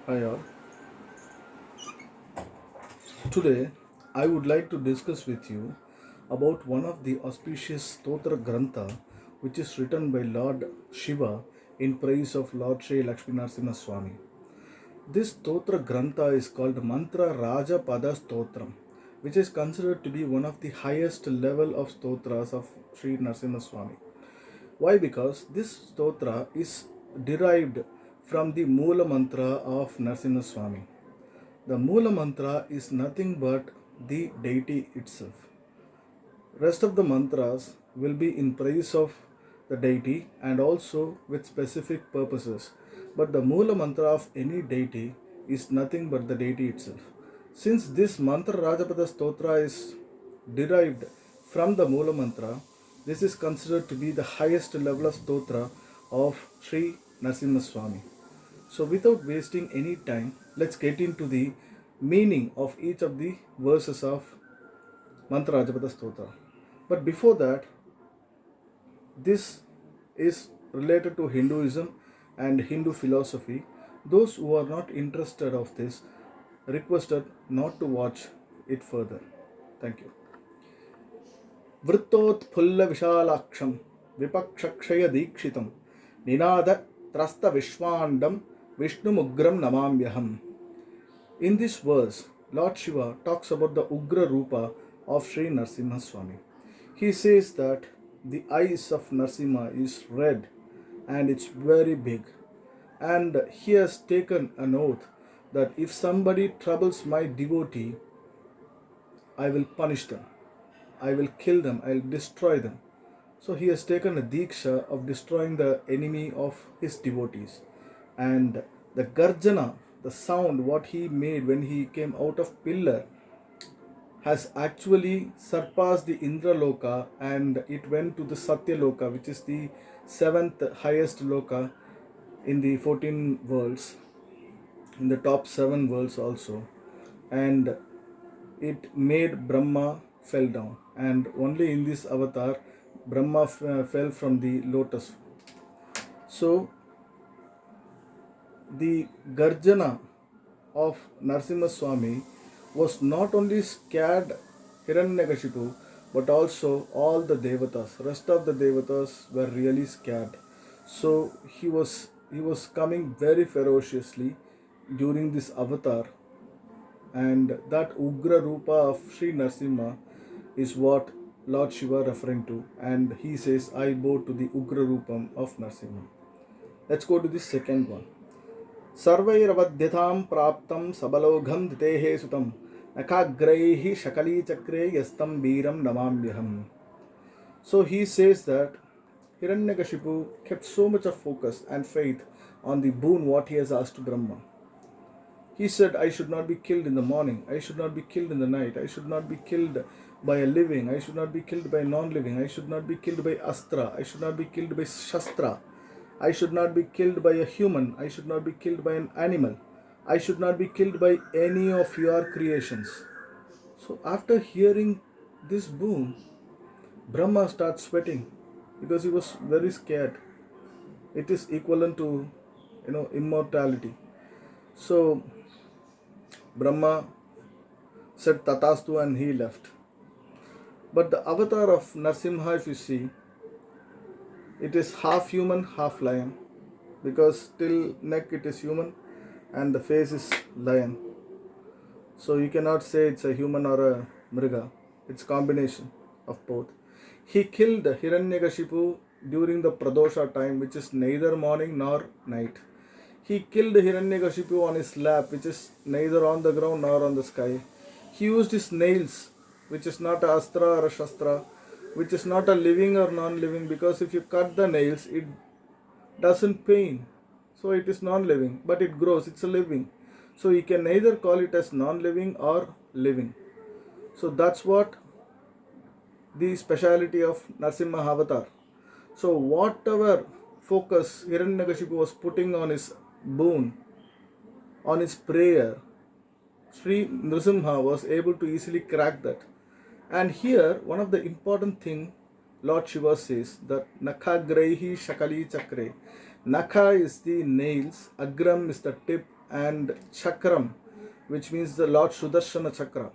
Hi all. Today I would like to discuss with you about one of the auspicious Stotra Grantha which is written by Lord Shiva in praise of Lord Sri Lakshmi Narasimha Swami. This Stotra Grantha is called Mantra Raja Pada Stotram, which is considered to be one of the highest level of stotras of Sri Narasimha Swami. Why? Because this stotra is derived from the Moola Mantra of Narasimha Swami. The Moola Mantra is nothing but the deity itself. Rest of the mantras will be in praise of the deity and also with specific purposes. But the Moola Mantra of any deity is nothing but the deity itself. Since this mantra Rajapada Stotra is derived from the Moola Mantra, this is considered to be the highest level of stotra of Sri Narasimha Swami. So, without wasting any time, let's get into the meaning of each of the verses of Mantra Rajapata Stotra. But before that, this is related to Hinduism and Hindu philosophy. Those who are not interested of this requested not to watch it further. Thank you. Vrittotphulla Vishalaksham Vipakshakshaya Dikshitam Ninada Trasta Vishwandam Vishnu Mugram Namamyaham. In this verse, Lord Shiva talks about the Ugra Rupa of Sri Narasimha Swami. He says that the eyes of Narasimha is red and it's very big. And he has taken an oath that if somebody troubles my devotee, I will punish them. I will kill them. I will destroy them. So he has taken a diksha of destroying the enemy of his devotees. And the Garjana, the sound what he made when he came out of pillar, has actually surpassed the Indra Loka and it went to the Satya Loka, which is the seventh highest Loka in the 14 worlds, in the top 7 worlds also. And it made Brahma fell down. And only in this avatar, Brahma fell from the lotus. So, the Garjana of Narasimha Swami was not only scared Hiranyakashipu but also all the devatas. Rest of the devatas were really scared. So he was coming very ferociously during this avatar, and that Ugra Rupa of Sri Narasimha is what Lord Shiva referring to, and he says, I bow to the Ugra Rupam of Narasimha. Let's go to the second one. सर्वैरवध्यतां प्राप्तं सबलोघं दितेः सुतं नखाग्रैः शकलीचक्रे यस्तं वीरं नमाम्यहम्. So he says that Hiranyakashipu kept so much of focus and faith on the boon what he has asked Brahma. He said, I should not be killed in the morning, I should not be killed in the night, I should not be killed by a living, I should not be killed by non-living, I should not be killed by astra, I should not be killed by shastra, I should not be killed by a human, I should not be killed by an animal, I should not be killed by any of your creations. So after hearing this boon, Brahma starts sweating because he was very scared. It is equivalent to immortality. So Brahma said Tatastu and he left. But the avatar of Narsimha, if you see, it is half human, half lion, because till neck it is human and the face is lion. So you cannot say it's a human or a mriga. It's combination of both. He killed Hiranyakashipu during the Pradosha time, which is neither morning nor night. He killed Hiranyakashipu on his lap, which is neither on the ground nor on the sky. He used his nails, which is not a astra or a shastra, which is not a living or non-living, because if you cut the nails, it doesn't pain. So it is non-living, but it grows, it's a living. So you can neither call it as non-living or living. So that's what the speciality of Narasimha Avatar. So whatever focus Hiranyakashipu was putting on his boon, on his prayer, Sri Nrsimha was able to easily crack that. And here, one of the important thing Lord Shiva says that Nakha Graihi Shakali Chakre. Nakha is the nails, Agram is the tip, and Chakram, which means the Lord Sudarshana Chakra,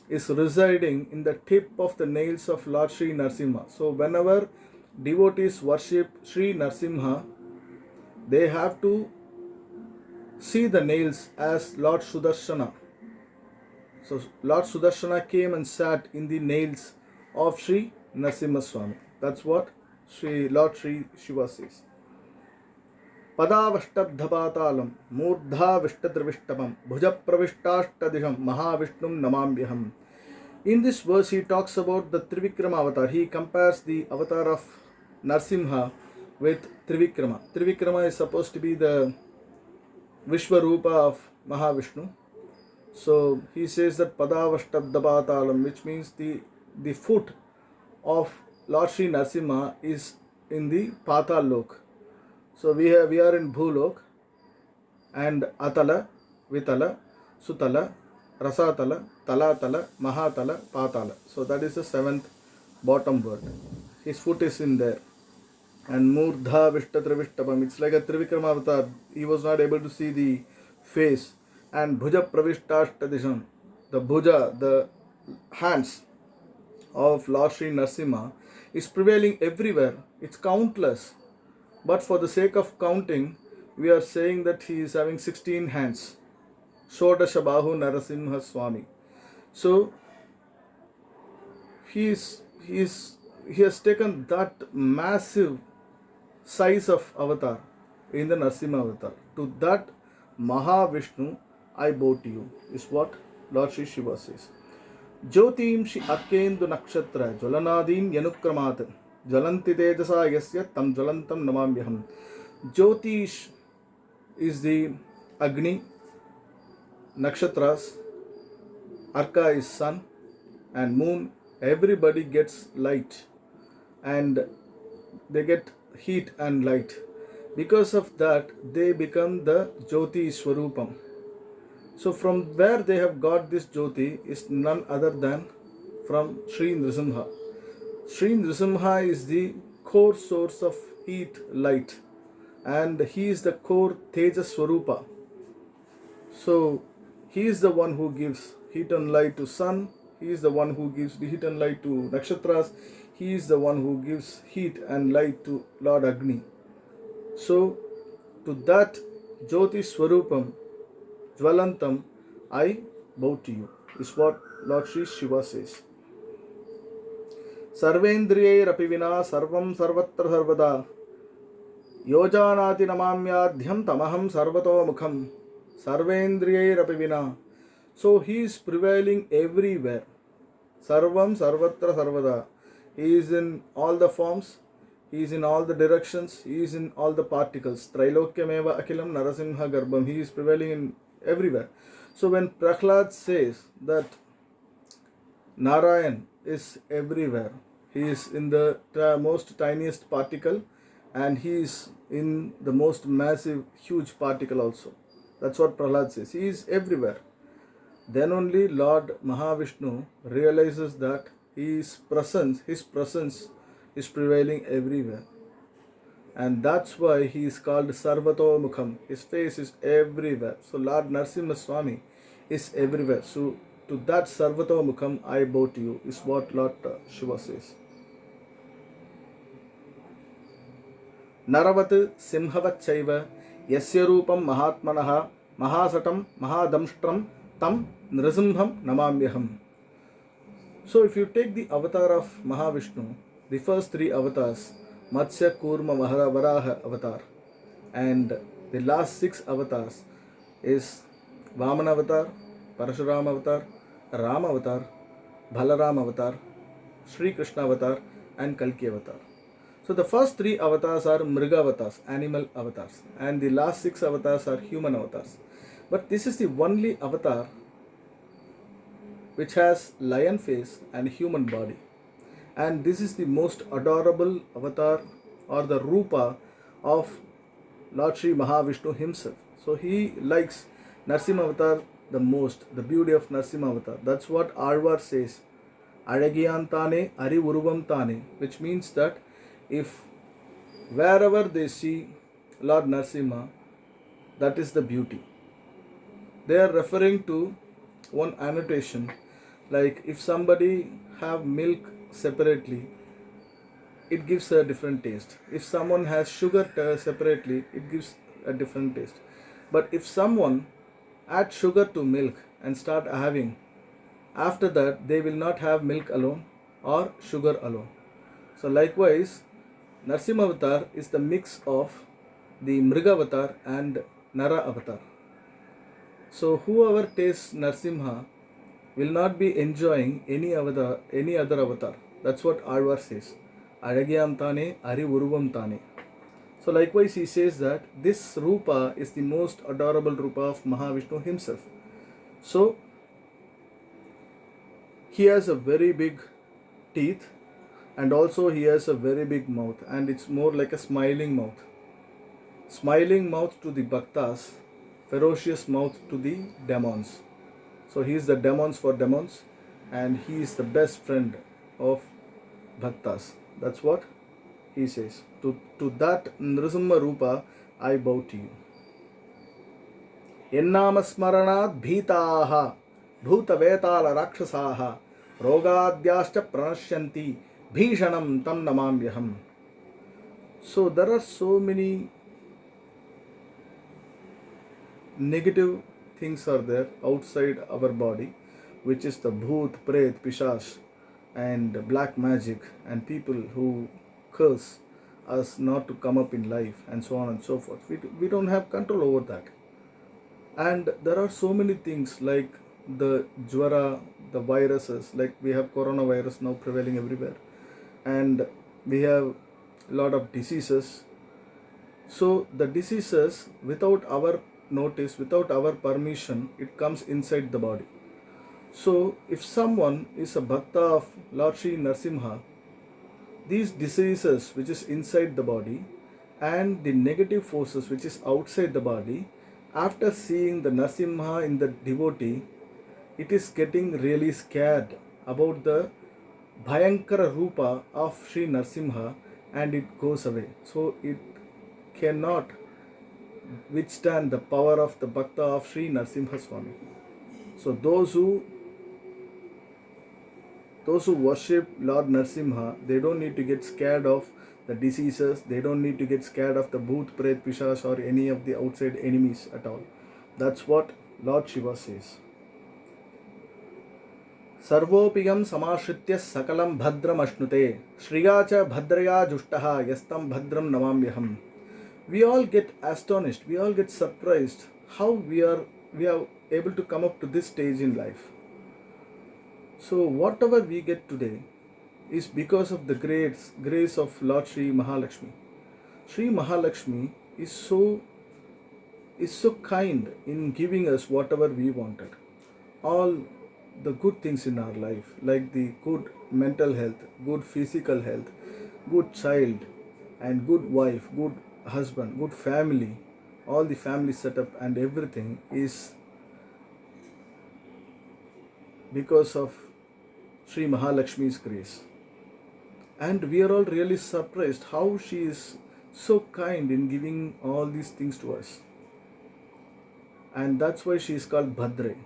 is residing in the tip of the nails of Lord Sri Narsimha. So, whenever devotees worship Sri Narsimha, they have to see the nails as Lord Sudarshana. So, Lord Sudarshana came and sat in the nails of Sri Narsimha Swami. That's what Lord Sri Shiva says. पदावष्टब्धपातालं मूर्धाविष्टद्रविष्टमं भुजप्रविष्टाष्टदिशं महाविष्णुं नमाम्यहम्. In this verse, he talks about the Trivikrama avatar. He compares the avatar of Narsimha with Trivikrama. Trivikrama is supposed to be the Vishwarupa of Mahavishnu. So he says that Padavashtabdapatalam, which means the foot of Lord Sri Narsimha is in the Patal Lok. So we are in Bhulok, and Atala, Vitala, Sutala, Rasatala, Talatala, Mahatala, Patala. So that is the seventh bottom word. His foot is in there. And Murdha Vishtatrivishtabam. It's like a Trivikrama avatar. He was not able to see the face. And Bhuja Pravishtashtadisham. The Bhuja, the hands of Lord Sri Narsimha is prevailing everywhere. It's countless. But for the sake of counting, we are saying that he is having 16 hands. Shodasha Bahu Narasimha Swami. So he has taken that massive size of avatar in the Narsimha avatar. To that Mahavishnu I bow to you, is what Lord Sri Shiva says. Jyotim Shri Arkendu Nakshatra Jwalanadin Yanukramat Jwalanti Tejasa Yasya Tam Jwalantam Namamyaham. Jyotish is the Agni, Nakshatras, Arka is sun, and moon. Everybody gets light and they get heat and light. Because of that, they become the Jyoti Swarupam. So from where they have got this Jyoti is none other than from Sri Nrisimha. Sri Nrisimha is the core source of heat, light, and he is the core Tejas Swarupa. So he is the one who gives heat and light to sun. He is the one who gives the heat and light to Nakshatras. He is the one who gives heat and light to Lord Agni. So to that Jyoti Swarupam, Jwalantam, I bow to you, is what Lord Sri Shiva says. Sarvendriye rapivina sarvam sarvatra sarvada yojanati namamyadhyam tamaham sarvato mukham. Sarvendriye rapivina. So he is prevailing everywhere. Sarvam sarvatra sarvada. He is in all the forms. He is in all the directions. He is in all the particles. Trilokyameva akilam narasimha garbham. He is prevailing in everywhere. So when Prahlad says that Narayan is everywhere, he is in the most tiniest particle, and he is in the most massive, huge particle also. That's what Prahlad says. He is everywhere. Then only Lord Mahavishnu realizes that his presence is prevailing everywhere. And that's why he is called Sarvato Mukham. His face is everywhere. So Lord Narasimha Swami is everywhere. So to that Sarvato Mukham I bow to you, is what Lord Shiva says. Naravat Simhavat Chaiva Yasya Rupam Mahatmanaha Mahasatam Mahadamstram Tam Nrisimham Namamyaham. So if you take the avatar of Mahavishnu, the first three avatars, Matsya, Kurma, Varaha avatar, and the last six avatars is Vamana avatar, Parashurama avatar, Rama avatar, Balaram avatar, Sri Krishna avatar, and Kalki avatar. So the first three avatars are Mriga avatars, animal avatars, and the last six avatars are human avatars. But this is the only avatar which has lion face and human body. And this is the most adorable avatar, or the Rupa of Lord Sri Mahavishnu himself. So he likes Narsimha avatar the most, the beauty of Narsimha avatar. That's what Alvar says, Adagiyan Tane, Ari Uruvam Tane, which means that if wherever they see Lord Narsimha, That is the beauty. They are referring to one annotation, like if somebody have milk separately, it gives a different taste. If someone has sugar separately, it gives a different taste. But if someone add sugar to milk and start having, after that they will not have milk alone or sugar alone. So likewise, Narsimha avatar is the mix of the Mriga avatar and Nara avatar. So whoever tastes Narsimha will not be enjoying any other avatar. That's what Alvar says. Aragiyam Tane, Ari Uruvam Tane. So likewise he says that this Rupa is the most adorable Rupa of Mahavishnu himself. So he has a very big teeth, and also he has a very big mouth, and it's more like a smiling mouth. Smiling mouth to the Bhaktas, ferocious mouth to the demons. So he is the demons for demons, and he is the best friend of Bhaktas. That's what he says. To that Nrisimha Rupa, I bow to you. Yennamasmaranat bhitaha bhutavetala rakshasaha rogadyashcha pranashyanti bhishanam tam namamyaham. So there are so many negative things are there outside our body, which is the bhoot, pret, pishash, and black magic, and people who curse us not to come up in life, and so on and so forth. We don't have control over that. And there are so many things like the jwara, the viruses, like we have coronavirus now prevailing everywhere, and we have a lot of diseases. So the diseases, without our notice, without our permission, it comes inside the body. So if someone is a bhakta of Lord Sri Narsimha, these diseases which is inside the body and the negative forces which is outside the body, after seeing the Narsimha in the devotee, it is getting really scared about the Bhayankara Rupa of Sri Narsimha, and it goes away. So it cannot withstand the power of the Bhakta of Sri Narsimha Swami. So those who worship Lord Narsimha, they don't need to get scared of the diseases, they don't need to get scared of the bhoot, pret, pishash or any of the outside enemies at all. That's what Lord Shiva says. Sarvopiyam samashritya sakalam bhadram ashnute shriya cha bhadraya jushtaha yastam bhadram namamyaham. We all get astonished, we all get surprised how we are able to come up to this stage in life. So whatever we get today is because of the grace of Lord Sri Mahalakshmi. Sri Mahalakshmi is so kind in giving us whatever we wanted. All the good things in our life, like the good mental health, good physical health, good child, and good wife, good husband, good family, all the family setup and everything is because of Sri Mahalakshmi's grace. And we are all really surprised how she is so kind in giving all these things to us. And that's why she is called Bhadre.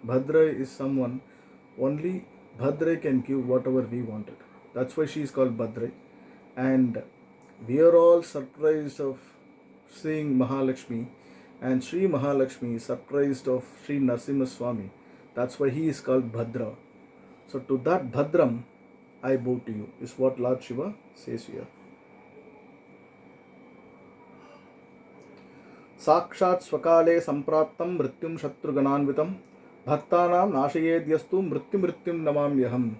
Bhadra is someone, only Bhadre can give whatever we wanted. That's why she is called Bhadre. And we are all surprised of seeing Mahalakshmi, and Sri Mahalakshmi is surprised of Sri Narsimha Swami. That's why he is called Bhadra. So to that Bhadram, I bow to you, is what Lord Shiva says here. Sakshat Swakale Sampraptam Mrityum Shatrugananvitam Bhaktanam Nashayedyastu Mrityum Namamyaham.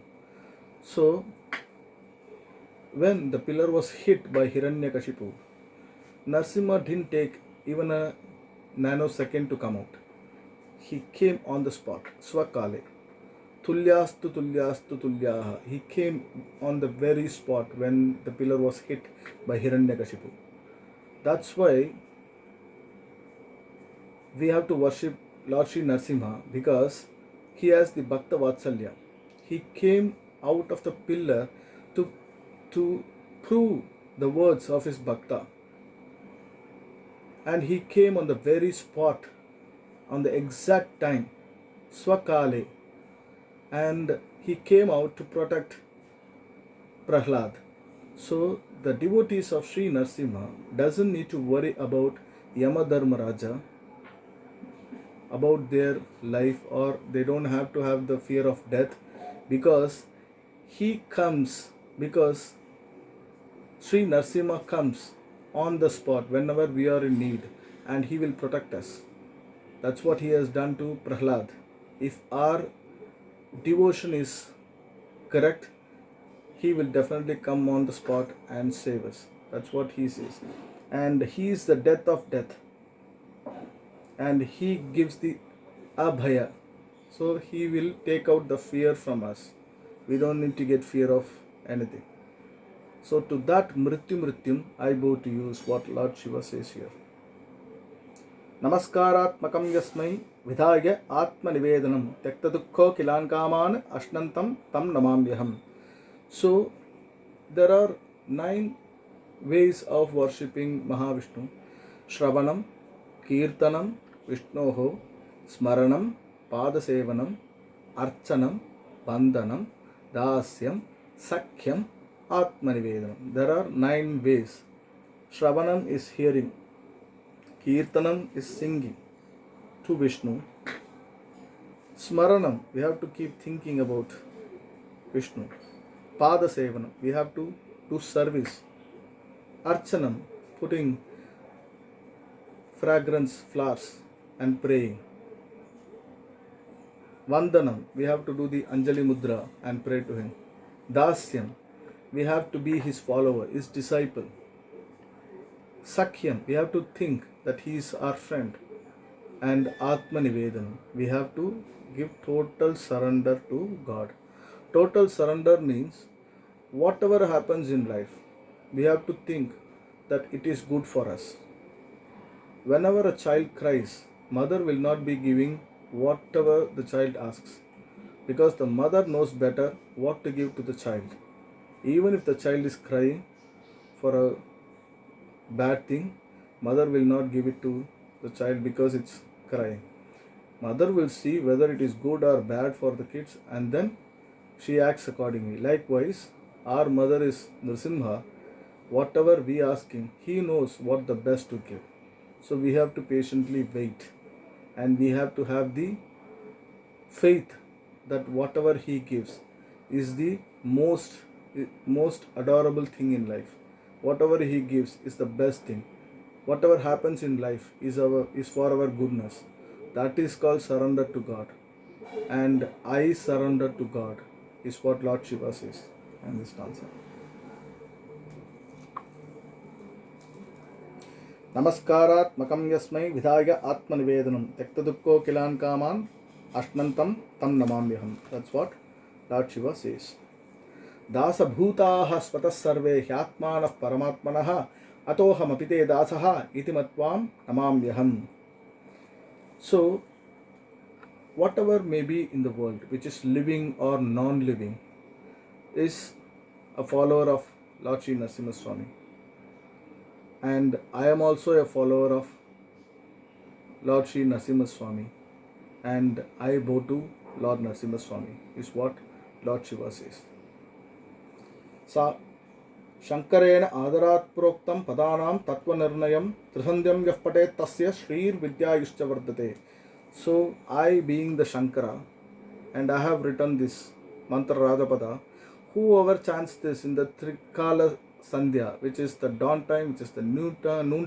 So when the pillar was hit by Hiranyakashipu, Narsimha didn't take even a nanosecond to come out. He came on the spot, Swakale. Tulyastu Tulyastu Tulyaha. He came on the very spot when the pillar was hit by Hiranyakashipu. That's why we have to worship Lord Sri Narsimha, because he has the Bhakta Vatsalya. He came out of the pillar to prove the words of his Bhakta. and he came on the very spot, on the exact time, Swakale, and he came out to protect Prahlad. So the devotees of Sri Narsimha doesn't need to worry about Yamadharmaraja, about their life, or they don't have to have the fear of death, because he comes, because Sri Narsimha comes on the spot whenever we are in need, and he will protect us. That's what he has done to Prahlad. If our devotion is correct, he will definitely come on the spot and save us. That's what he says. And he is the death of death, and he gives the abhaya. So he will take out the fear from us. We don't need to get fear of anything. So to that mrityum, I bow to you, is what Lord Shiva says here. Namaskaratmakam yasmai vidhaya atma nivedanam tekta dukkho kilan kaman ashnantam tam namamyaham. So there are 9 ways of worshipping Mahavishnu: Shravanam, Kirtanam, Vishnoho, Smaranam, Padasevanam, Archanam, Bandhanam, Dasyam, Sakhyam, Atmanivedanam. There are 9 ways. Shravanam is hearing, Kirtanam is singing to Vishnu, Smaranam, we have to keep thinking about Vishnu, Padasevanam, we have to do service, Archanam, putting fragrance, flowers and praying, Vandanam, we have to do the Anjali Mudra and pray to him, Dasyam, we have to be his follower, his disciple, Sakhyam, we have to think that he is our friend, and Atmanivedanam, we have to give total surrender to God. Total surrender means whatever happens in life, we have to think that it is good for us. Whenever a child cries, mother will not be giving whatever the child asks, because the mother knows better what to give to the child. Even if the child is crying for a bad thing, mother will not give it to the child because it's crying. Mother will see whether it is good or bad for the kids, and then she acts accordingly. Likewise, our mother is Nrsimha. Whatever we ask him, he knows what the best to give. So we have to patiently wait, and we have to have the faith that whatever he gives is the most adorable thing in life. Whatever he gives is the best thing. Whatever happens in life is for our goodness. That is called surrender to God. And I surrender to God is what Lord Shiva says in this stanza. Namaskaratmakam yasmai vidhaya atmanivedanam tekta dukkho kilan kaman ashnantam tam namamyaham. That's what Lord Shiva says. Dasa bhutaha swatas sarve hyatmanah paramatmanah atoham apite dasaha iti matvam namamyaham. So, whatever may be in the world, which is living or non-living, is a follower of Lord Sri Narasimha Swami. And I am also a follower of Lord Sri Narasimha Swami. And I bow to Lord Narasimha Swami, is what Lord Shiva says. Sa Shankarena Adarat Proktam Padanam Tattva Nirnayam Trisandyam Yah Patet Tasya Shrir Vidyayuscha Vardate. So I, being the Shankara, and I have written this Mantra Rajapada, whoever chants this in the Trikala Sandhya, which is the dawn time, which is the noon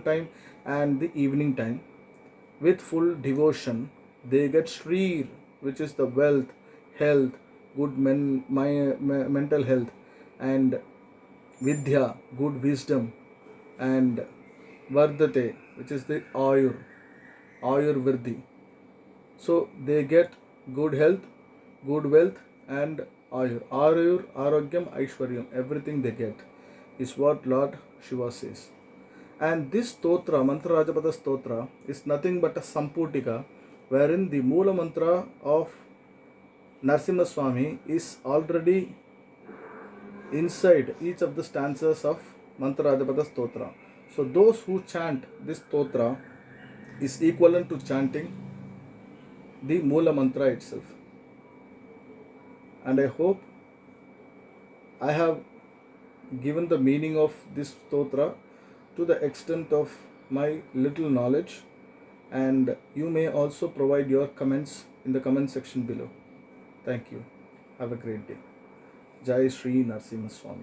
time and the evening time, with full devotion, they get Shrir, which is the wealth, health, good mental health, and Vidya, good wisdom, and Vardate, which is the Ayur Vriddhi. So they get good health, good wealth, and Ayur. Arogyam, Aishwaryam, everything they get is what Lord Shiva says. And this stotra, Mantra Rajapada stotra, is nothing but a Samputika, wherein the Moola mantra of Narasimha Swami is already inside each of the stanzas of Mantra Rajapada stotra. So those who chant this stotra is equivalent to chanting the Moola mantra itself. And I hope I have given the meaning of this stotra to the extent of my little knowledge, and you may also provide your comments in the comment section below. Thank you. Have a great day. Jai Shri Narsimha Swami.